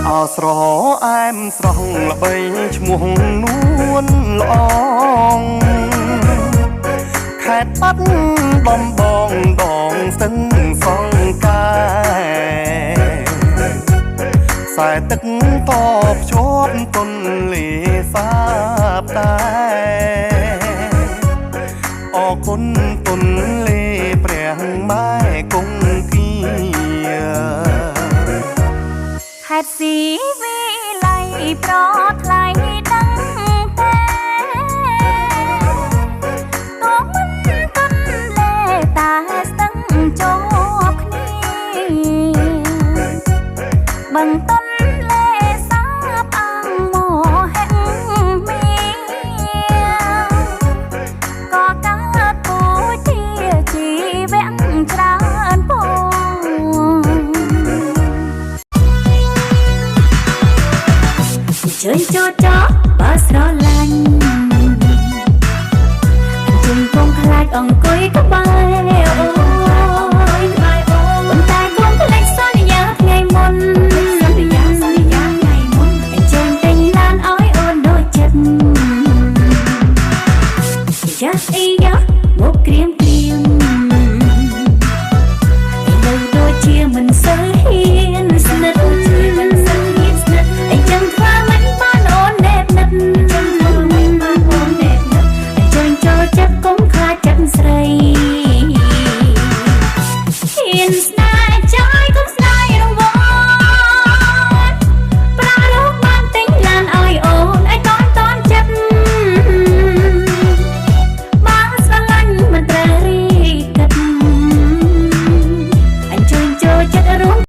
អស្រអែមស្រស់ល្បីឈ្មោះនួនល្អងខេត្តបាត់ដំបងដងស្ទឹងសង្កែខ្សែទឹកតភ្ជាប់ទន្លេសាបតែអរគុណទន្លេព្រះម៉ែគង្គគាខេត្តស៊ីវិល័យប្រថ្លៃដឹងទេទោះមិនទន្លេតែស្ទឹងជាប់គ្នាបឹងទន្លេសាបអង្គមហិមាក៏កើតពូជាជីវៈច្រើនពងជើញចូលចោបើស្រឡាញ់ជើញពងខ្លាចអង្គុយក្បែរអូ